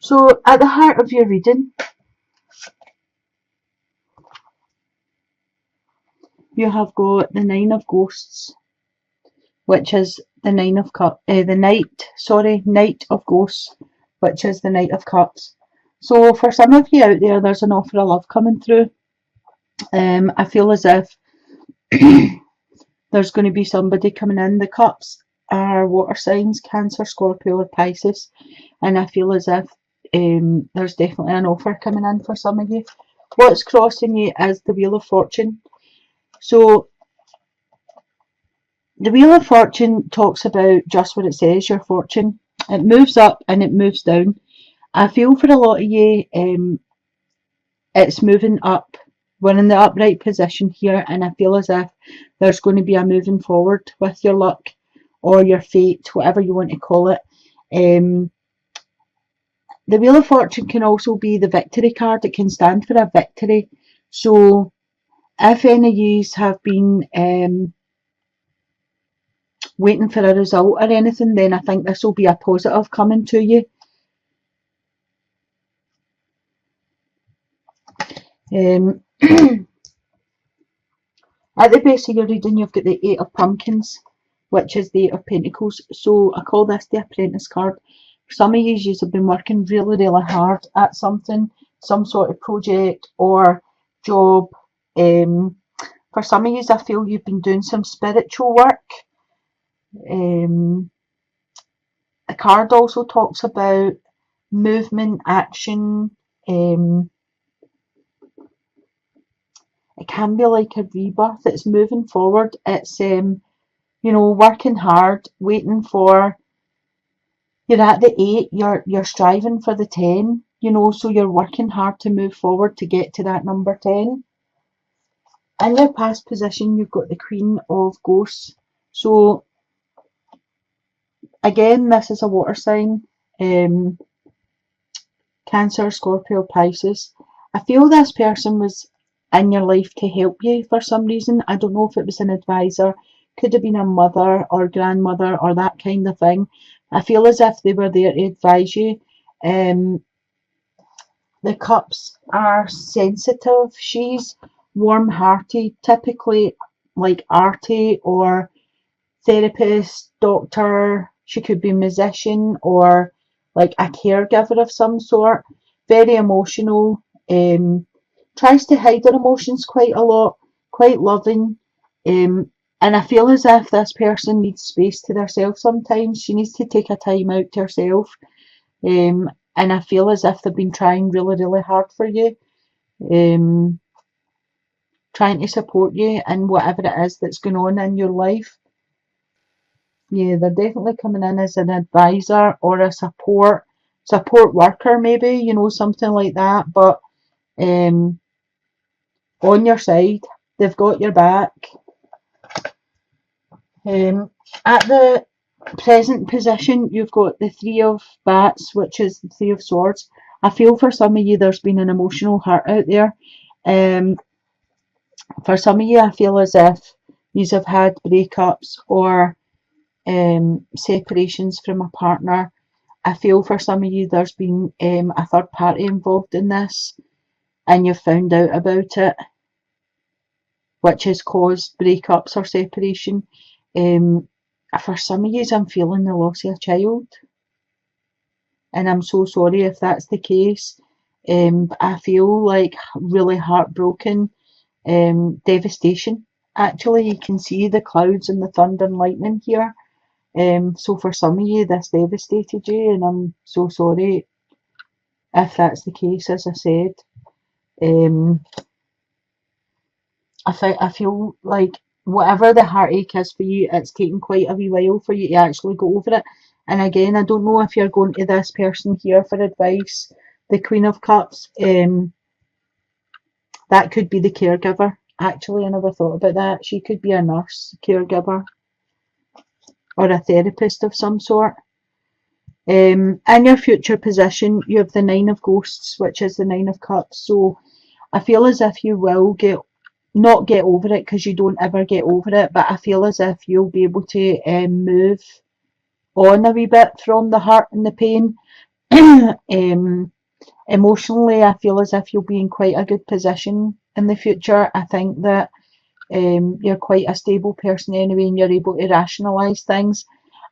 So at the heart of your reading, you have got the Nine of Ghosts, which is the Knight of Ghosts, which is the Knight of Cups. So for some of you out there, there's an offer of love coming through. I feel as if there's going to be somebody coming in. The cups are water signs, Cancer, Scorpio or Pisces, and I feel as if there's definitely an offer coming in for some of you. What's crossing you is the Wheel of Fortune. So the Wheel of Fortune talks about just what it says, your fortune. It moves up and it moves down. I feel for a lot of you, it's moving up. We're in the upright position here, and I feel as if there's going to be a moving forward with your luck or your fate, whatever you want to call it. The Wheel of Fortune can also be the victory card. It can stand for a victory. So if any of you have been waiting for a result or anything, then I think this will be a positive coming to you. At the base of your reading, you've got the Eight of Pumpkins, which is the Eight of Pentacles. So I call this the Apprentice card. For some of you have been working really, really hard at something, some sort of project or job. For some of you, I feel you've been doing some spiritual work. The card also talks about movement, action. It can be like a rebirth. It's moving forward. It's working hard, waiting for. You're at the 8. You're striving for the 10. So you're working hard to move forward to get to that number 10. In your past position, you've got the Queen of Ghosts. So again, this is a water sign. Cancer, Scorpio, Pisces. I feel this person was in your life to help you for some reason. I don't know if it was an advisor, could have been a mother or grandmother or that kind of thing. I feel as if they were there to advise you. The cups are sensitive. She's warm-hearted, typically like arty or therapist, doctor. She could be a musician or like a caregiver of some sort. Very emotional. Tries to hide her emotions quite a lot. Quite loving. And I feel as if this person needs space to themselves sometimes. She needs to take a time out to herself. And I feel as if they've been trying really, really hard for you. Trying to support you in whatever it is that's going on in your life. Yeah, they're definitely coming in as an advisor or a support worker, maybe, something like that. But on your side, they've got your back. At the present position, you've got the Three of Bats, which is the Three of Swords. I feel for some of you, there's been an emotional hurt out there. For some of you, I feel as if you have had breakups or separations from a partner. I feel for some of you there's been a third party involved in this and you've found out about it, which has caused breakups or separation. For some of you, I'm feeling the loss of a child, and I'm so sorry if that's the case. I feel like really heartbroken, devastation. Actually, you can see the clouds and the thunder and lightning here. So for some of you, this devastated you, and I'm so sorry if that's the case. As I said, I feel like whatever the heartache is for you, it's taken quite a wee while for you to actually go over it. And again, I don't know if you're going to this person here for advice, the Queen of Cups. That could be the caregiver. Actually, I never thought about that. She could be a nurse, caregiver, or a therapist of some sort. In your future position, you have the Nine of Ghosts, which is the Nine of Cups. So I feel as if you will not get over it, because you don't ever get over it, but I feel as if you'll be able to move on a wee bit from the hurt and the pain. Emotionally, I feel as if you'll be in quite a good position in the future. I think that you're quite a stable person anyway, and you're able to rationalise things.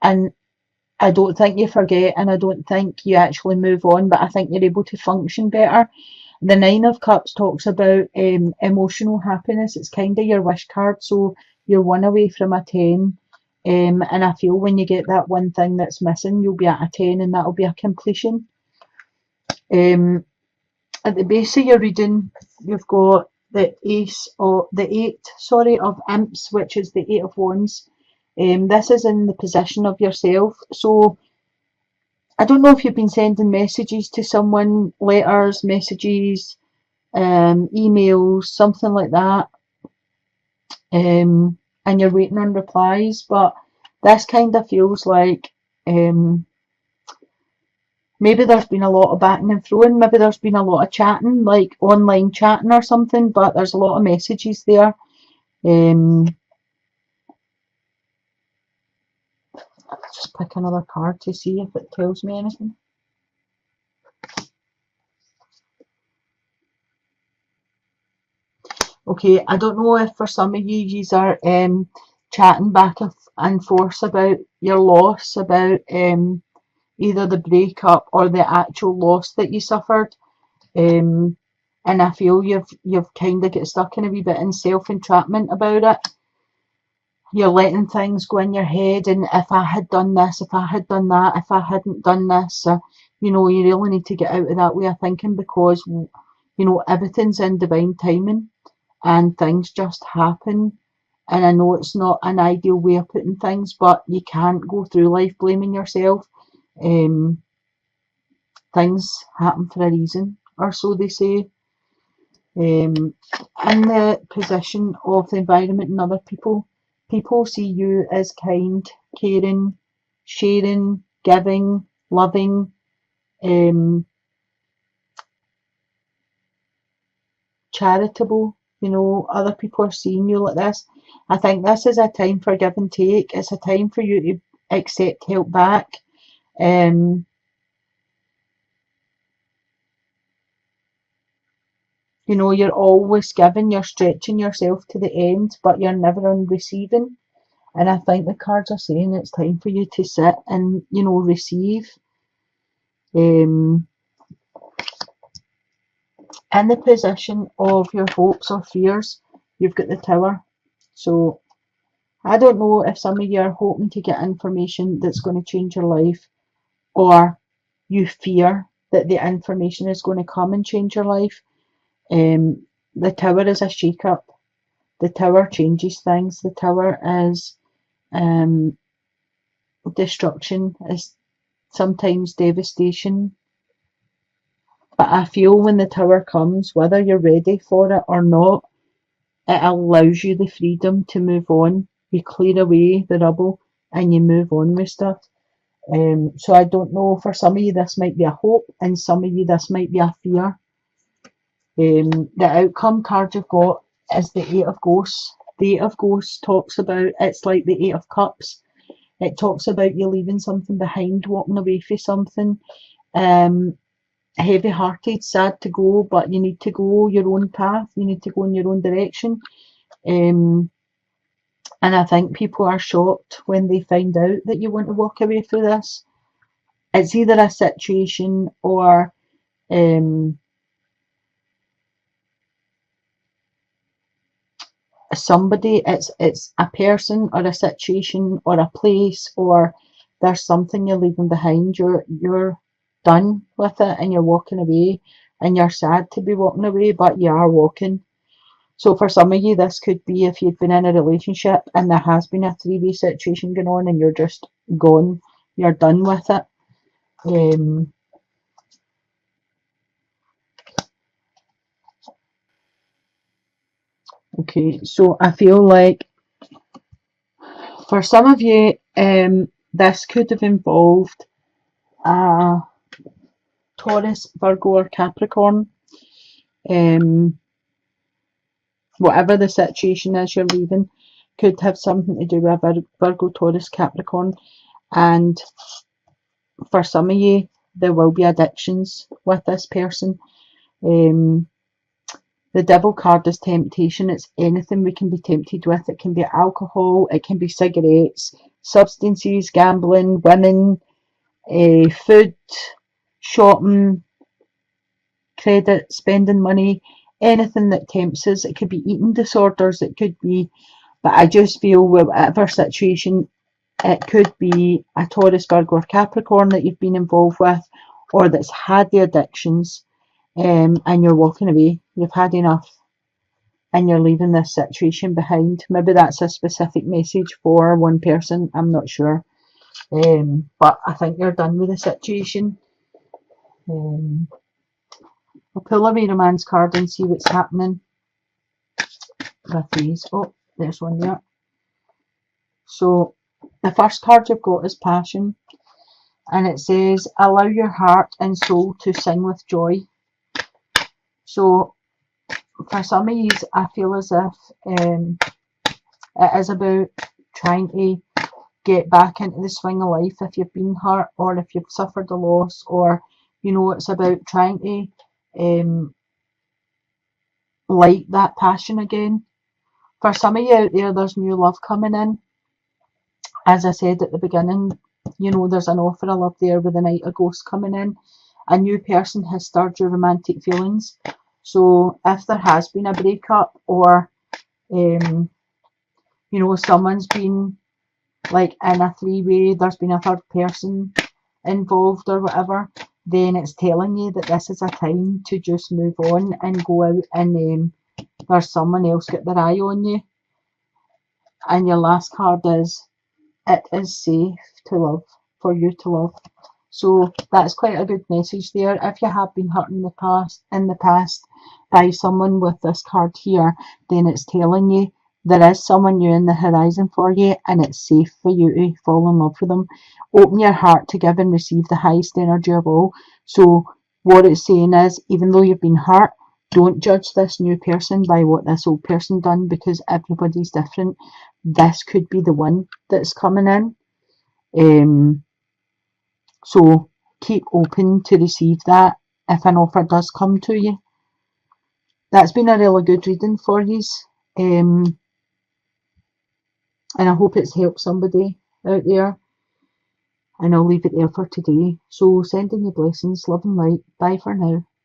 And I don't think you forget, and I don't think you actually move on, but I think you're able to function better. The Nine of Cups talks about emotional happiness. It's kind of your wish card, so you're one away from a 10. And I feel when you get that one thing that's missing, you'll be at a 10, and that'll be a completion. Um, at the base of your reading, you've got the eight, of imps, which is the 8 of wands. This is in the position of yourself. So I don't know if you've been sending messages to someone, letters, messages, emails, something like that, and you're waiting on replies, but this kind of feels like maybe there's been a lot of batting and throwing, maybe there's been a lot of chatting, like online chatting or something, but there's a lot of messages there. Just pick another card to see if it tells me anything. Okay, I don't know if for some of you are chatting back and forth about your loss, about either the breakup or the actual loss that you suffered. And I feel you've kind of get stuck in a wee bit in self-entrapment about it. You're letting things go in your head, and if I had done this, if I had done that, if I hadn't done this, you really need to get out of that way of thinking, because everything's in divine timing and things just happen. And I know it's not an ideal way of putting things, but you can't go through life blaming yourself. Things happen for a reason, or so they say. In the position of the environment and other people, people see you as kind, caring, sharing, giving, loving, charitable. Other people are seeing you like this. I think this is a time for give and take. It's a time for you to accept help back. You're always giving, you're stretching yourself to the end, but you're never on receiving. And I think the cards are saying it's time for you to sit and, receive. In the position of your hopes or fears, you've got the Tower. So I don't know if some of you are hoping to get information that's going to change your life, or you fear that the information is going to come and change your life. The Tower is a shake-up. The Tower changes things. The Tower is destruction, is sometimes devastation. But I feel when the Tower comes, whether you're ready for it or not, it allows you the freedom to move on. You clear away the rubble and you move on with stuff. So I don't know, for some of you this might be a hope, and some of you this might be a fear. The outcome card you've got is the Eight of Ghosts. The Eight of Ghosts talks about, it's like the Eight of Cups. It talks about you leaving something behind, walking away from something. Heavy-hearted, sad to go, but you need to go your own path. You need to go in your own direction. And I think people are shocked when they find out that you want to walk away from this. It's either a situation or somebody. It's a person or a situation or a place, or there's something you're leaving behind. You're done with it and you're walking away, and you're sad to be walking away, but you are walking. So for some of you, this could be if you've been in a relationship and there has been a three-way situation going on and you're just gone, you're done with it. Okay, so I feel like for some of you, this could have involved a Taurus, Virgo, or Capricorn. Whatever the situation is you're leaving could have something to do with Virgo, Taurus, Capricorn. And for some of you, there will be addictions with this person. The devil card is temptation. It's anything we can be tempted with. It can be alcohol, it can be cigarettes, substances, gambling, women, food, shopping, credit, spending money, anything that tempts us. It could be eating disorders, it could be, but I just feel with whatever situation, it could be a Taurus, Virgo or Capricorn that you've been involved with, or that's had the addictions, and you're walking away. You've had enough and you're leaving this situation behind. Maybe that's a specific message for one person, I'm not sure. But I think you're done with the situation. I'll pull a wee romance card and see what's happening with these. Oh, there's one there. So the first card you've got is passion, and it says allow your heart and soul to sing with joy. So for some of you, I feel as if it is about trying to get back into the swing of life if you've been hurt or if you've suffered a loss, or it's about trying to light that passion again. For some of you out there, there's new love coming in. As I said at the beginning, there's an offer of love there with the Knight of Ghosts coming in. A new person has stirred your romantic feelings. So if there has been a breakup, or someone's been like in a three-way, there's been a third person involved or whatever, then it's telling you that this is a time to just move on and go out, and there's someone else got their eye on you. And your last card is it is safe to love, for you to love. So that's quite a good message there. If you have been hurt in the past by someone with this card here, then it's telling you there is someone new in the horizon for you, and it's safe for you to fall in love with them. Open your heart to give and receive the highest energy of all. So what it's saying is, even though you've been hurt, don't judge this new person by what this old person done, because everybody's different. This could be the one that's coming in. So keep open to receive that if an offer does come to you. That's been a really good reading for you. And I hope it's helped somebody out there. And I'll leave it there for today. So sending you blessings, love and light. Bye for now.